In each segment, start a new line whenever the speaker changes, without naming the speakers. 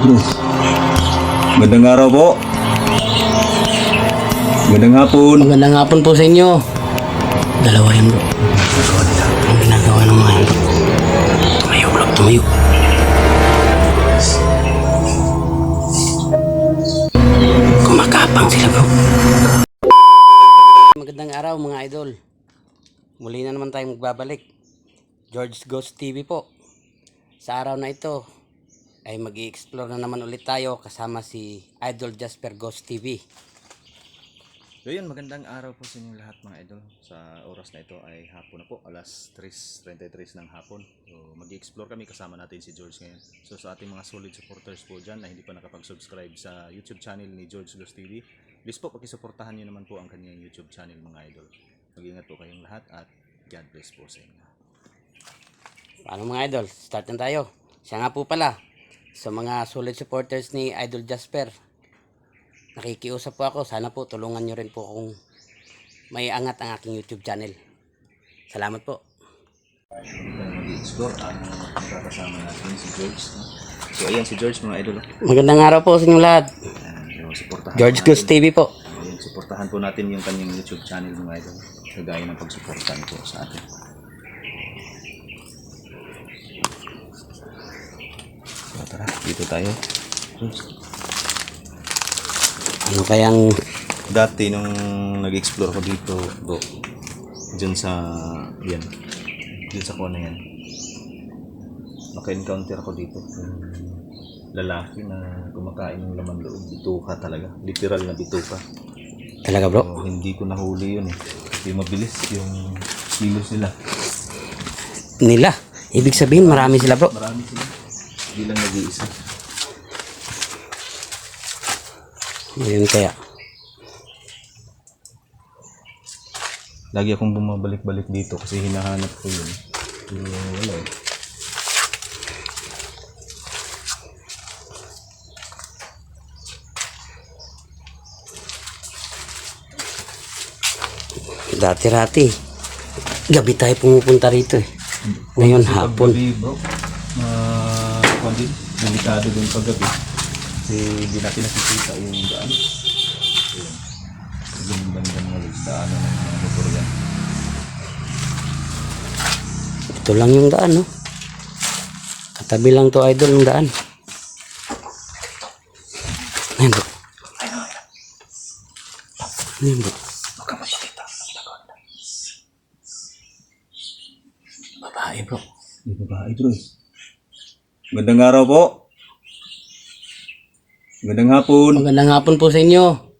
bro. Magandang araw po. Magandang hapon.
Magandang hapon po sa inyo. Dalawa yan bro. Ang ginagawa ng mga yan bro. Tumayo bro, tumayo. Kumakapang sila bro. Magandang araw mga idol. Muli na naman tayong magbabalik. George Ghost TV po. Sa araw na ito ay mag-i-explore na naman ulit tayo kasama si Idol Jasper Ghost TV.
So yun, magandang araw po sa inyo lahat mga idol. Sa oras na ito ay hapon na po, alas 3:33 ng hapon. So mag-i-explore kami, kasama natin si George ngayon. So sa ating mga solid supporters po dyan na hindi pa nakapag-subscribe sa YouTube channel ni George Ghost TV, please po pakisuportahan nyo naman po ang kanyang YouTube channel mga idol. Mag-ingat po kayong lahat at God bless po sa inyo.
Paano mga idol? Start na tayo. Siya nga po pala, sa mga solid supporters ni Idol Jasper, nakikiusap po ako. Sana po tulungan nyo rin po kung may angat ang aking YouTube channel. Salamat po.
Mag-i-explore ang magkakasama natin si George. So ayan si George mga idol.
Magandang araw po sa inyo lahat.
Ayan, supportahan
George
natin.
Ghost TV po.
Ayan, supportahan po natin yung kanyang YouTube channel mga idol. Kagaya ng pagsuportahan po sa atin. So, tara, dito tayo.
Ano kayang
Dati nung nag-explore ako dito, bro, dyan sa, yan, dyan sa kona yan, naka-encounter ako dito. Yung lalaki na kumakain ng laman loob, bituka talaga, literal na bituka.
talaga bro?
So, hindi ko nahuli yun eh. Kasi mabilis yung kilos nila.
Nila. Ibig sabihin marami sila bro.
Marami sila. Hindi lang nag-iisa.
Yun kaya.
Lagi akong bumabalik-balik dito kasi hinahanap ko yun. Pero wala eh.
Dati-rati. Gabi tayo pumupunta rito eh. Ngayon hapon.
Paggabi bro, kondit, delikado din paggabi. Kasi hindi natin nakikita yung daan. Ayun. Yung bandang walis daanan ng mga motor yan.
Ito lang yung daan no. Katabi lang to idol yung daan. Ayun bro. Ayun bro.
Baka makikita.
Babae bro.
May babae bro eh.
Magandang araw po. Magandang hapon.
Magandang hapon po sa inyo.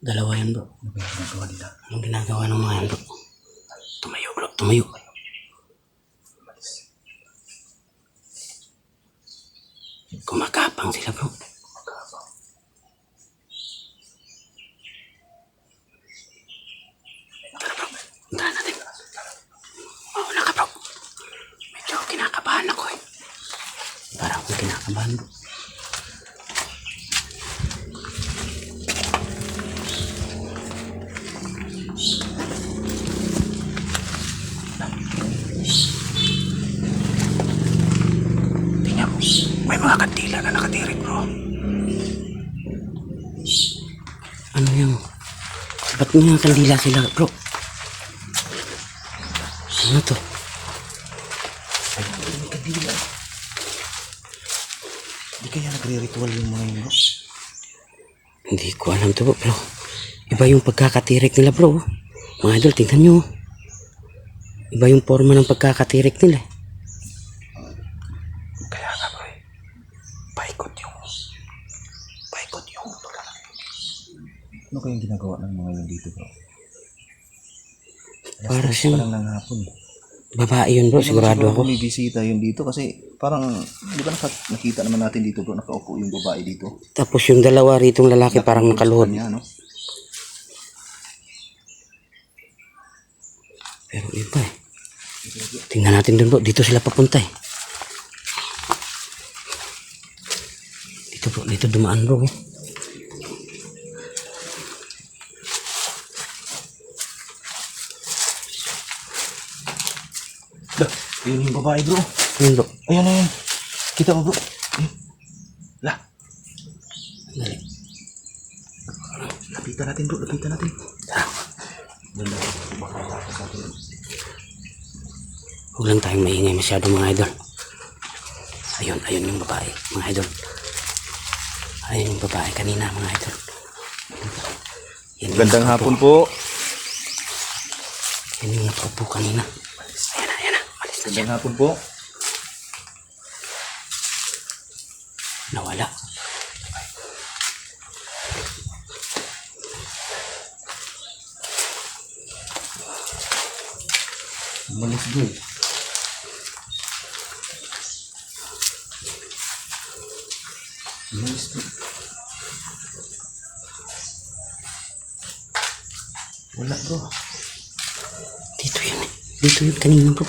Dalawa yan bro.
Ano ba yung ginagawa nila?
Anong ginagawa ng mga yan bro? Tumayo bro, tumayo. Kumakapang sila bro. Tara bro, puntahan natin. Mauna ka bro. Medyo kinakabahan ako eh. Parang akong kinakabahan bro. Tingnan mo, may mga kandila na nakatirik bro. Ano yung... Ba't may mga kandila sila bro? Ano to?
Ay, may kabila. Hindi kaya nagre-ritual yung mga yun bro?
Hindi ko alam to bro. Iba yung pagkakatirik nila bro. Mga idol, tingnan nyo. Iba yung forma ng pagkakatirik nila.
Kaya nga bro eh. Paikot yung pagkakatirik. Ano kayang ginagawa ng mga yun dito bro?
Para siyang
Parang nang hapon.
babae yun bro, sigurado ako.
May bisita yun dito kasi parang, di ba nakita naman natin dito bro, nakaupo yung babae dito.
Tapos yung dalawa ritong lalaki parang nakaluhod.
Kanya, no?
Pero iba eh. Tingnan natin dun bro, dito sila papunta eh. Dito bro, dito dumaan bro.
Ayun yung babae bro.
Ayun bro.
Ayan. Kita mo bro. Lah. Lapitan natin bro, lapitan natin.
Huwag lang tayong maingay masyado mga idol. Ayun yung babae mga idol. Ayun yung babae kanina mga idol. Yan yung
Gandang
nakaupo.
hapon po.
Yan yung nakaupo kanina. Ayan na. Alis na siya.
Gandang hapon po.
Nawala.
Umalis bro. Umalis bro. Wala bro.
Dito yun eh. Dito yun kanina bro.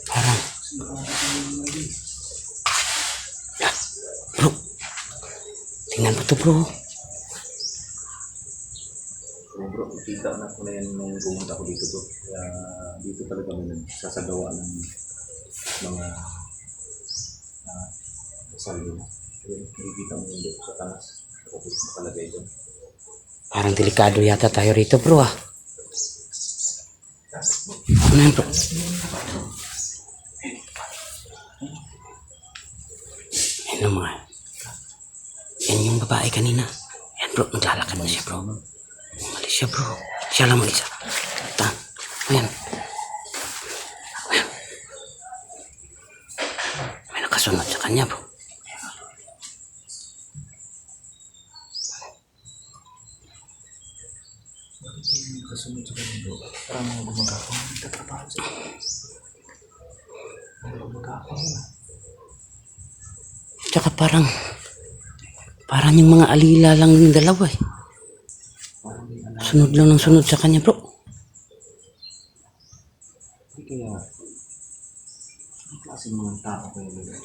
Parang. Bro. Tingnan mo to bro.
Bro, kita na ko na yan nung pumunta ko dito bro. Kaya dito talaga kami nagsasagawa ng mga salyo. Nakikita mo yun sa taas. Tapos makalagay dyan.
Parang delikado yata tayo rito bro ah. Ano yan bro? Yan mga. Yan yung babae kanina. Yan bro, naglalakad na siya bro. Umalis siya bro. Siya lang mag-isa. Ayan. Ayan. May nakasunod sa kanya bro.
Kasunod sa kanya bro. Para mga gumagapang nagtatrabaho sa mga gumagapang.
Tsaka parang yung mga alila lang ng dalawa eh. Sunod lang ng sunod sa kanya bro.
Hindi kaya ang klaseng mga tao kayo nila.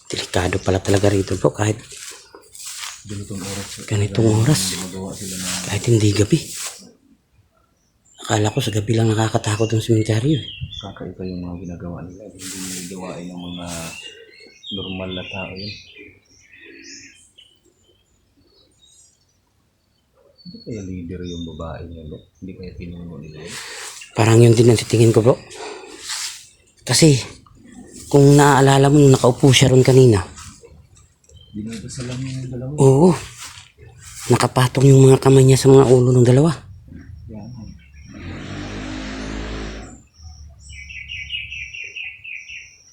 Delikado pala talaga rito bro kahit ganitong oras. Kahit hindi gabi. Akala ko sa gabi lang nakakatakot ang sementeryo eh.
Kakaiba yung mga ginagawa nila. Hindi gawain ng mga normal na tao yun. Hindi kaya leader yung babae niya bro? Hindi kaya pinuno nila yun?
Parang yun din ang tingin ko bro. Kasi kung naaalala mo nung nakaupo siya ron kanina.
Dinadasal lang yung dalawa.
Oo. Nakapatong yung mga kamay niya sa mga ulo ng dalawa.
Yan.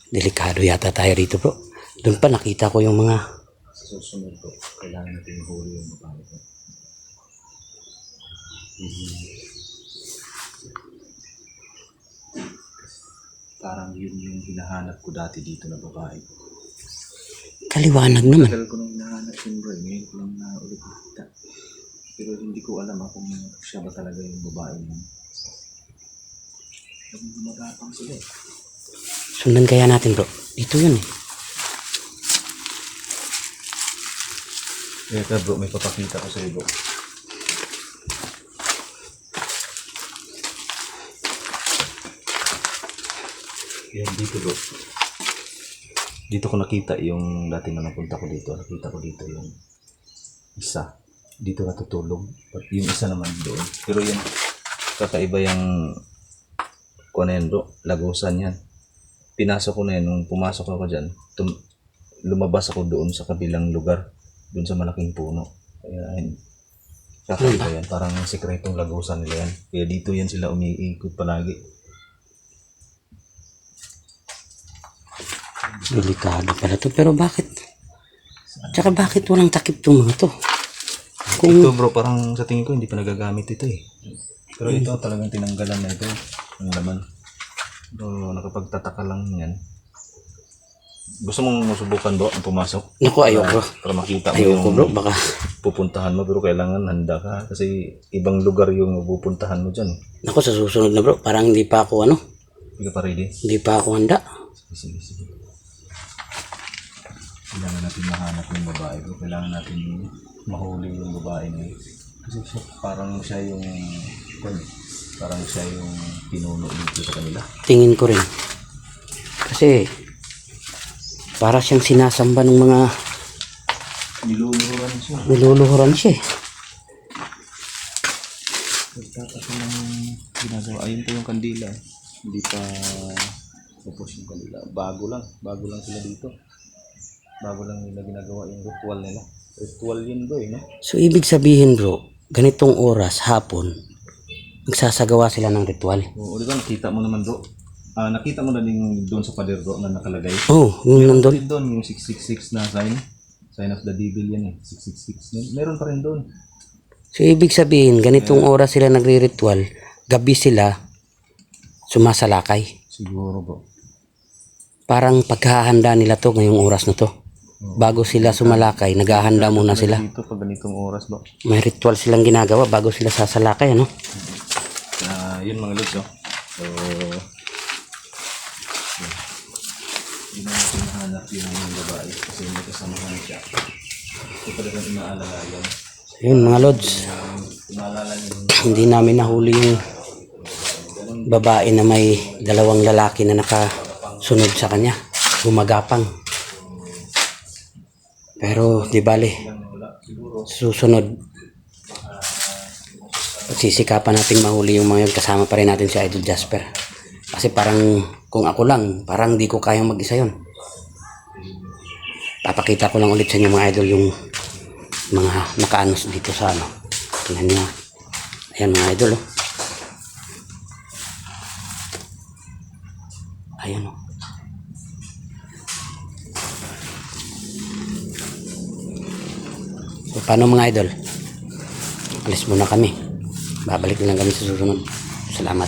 Delikado yata tayo rito bro. Doon pa nakita ko yung mga
Sa susunod ko, kailangan natin huli yung babae ko. Parang yun yung hinahanap ko dati dito na babae.
kaliwanag naman.
Tagal ko nang hinahanap yun bro. Ngayon ko lang na ulit nakita. Pero hindi ko alam kung siya ba talaga yung babae niya. Sabi gumagapang sila eh.
Sundan kaya natin bro. Dito yun eh.
Teka bro, may papakita ko sa iyo bro. Yan dito bro. Dito ko nakita yung dati na napunta ko dito. Nakita ko dito yung isa. Dito natutulog. At yung isa naman doon. Pero yung kakaiba yung kung ano yan bro, lagusan yan. Pinasok ko na yan. Nung pumasok ako dyan, lumabas ako doon sa kabilang lugar. Doon sa malaking puno. Kaya yun. Kakaiba yan. Parang sikretong lagusan nila yan. Kaya dito yan sila umiikot palagi.
Delikado pala to. Pero bakit? Tsaka bakit walang takip itong mga to? Kung
Ito bro, parang sa tingin ko hindi pa nagagamit ito eh. Pero ito talagang tinanggalan na ito. Ang laman. Pero nakapagtataka lang yan. Gusto mong masubukan bro ang pumasok?
naku, ayoko.
Para makita mo
Ayoko
yung
bro. Baka
pupuntahan mo. Pero kailangan handa ka. Kasi ibang lugar yung pupuntahan mo dyan.
naku, sa susunod na bro. Parang hindi pa ako
Hindi ka pa ready?
Hindi pa ako handa.
Sige, sige. natin mahanap yung babae. So, kailangan natin mahuli yung babae na yun. Kasi siya yung parang siya yung pinuno dito sa kanila.
Tingin ko rin. Kasi para siyang sinasamba ng mga niluluhuran siya.
Tapos yung ginagawa, ayun po yung kandila. Hindi pa tapos yung kandila. Bago lang sila dito. Bago lang nila ginagawa yung ritual nila. Ritual yun bro, no?
So ibig sabihin bro, ganitong oras, hapon, magsasagawa sila ng ritual.
Oo, di ba nakita mo naman bro? Nakita mo na din doon sa pader bro na nakalagay.
Yung nandun.
Doon yung 666 na sign of the devil yan eh. 666. Meron pa rin doon.
So ibig sabihin, ganitong oras sila nagre-ritual, gabi sila sumasalakay.
Siguro bro.
Parang paghahanda nila to ngayong oras na to. Bago sila sumalakay, naghahanda muna sila.
Dito pag ganitong oras bro.
May ritual silang ginagawa bago sila sasalakay, ano?
Yun mga lods oh. So, yun ang pinahanap yung babae kasi may kasamahan siya. Ito talagang inaalala yan.
Yun mga lods,
Inaalala niyo
hindi namin nahuli yung babae na may dalawang lalaki na nakasunod sa kanya, gumagapang. Pero di bale, susunod pagsisikapan natin mahuli yung mga yun, kasama pa rin natin si Idol Jasper. Kasi parang kung ako lang, parang di ko kayang mag-isa yun. Papakita ko lang ulit sa inyo mga idol yung mga nakaanos dito sa ano. Tingnan nyo. Ayan mga idol oh. Ayan oh. So paano mga idol? Alis muna kami. Babalik na lang kami sa susunod. Salamat.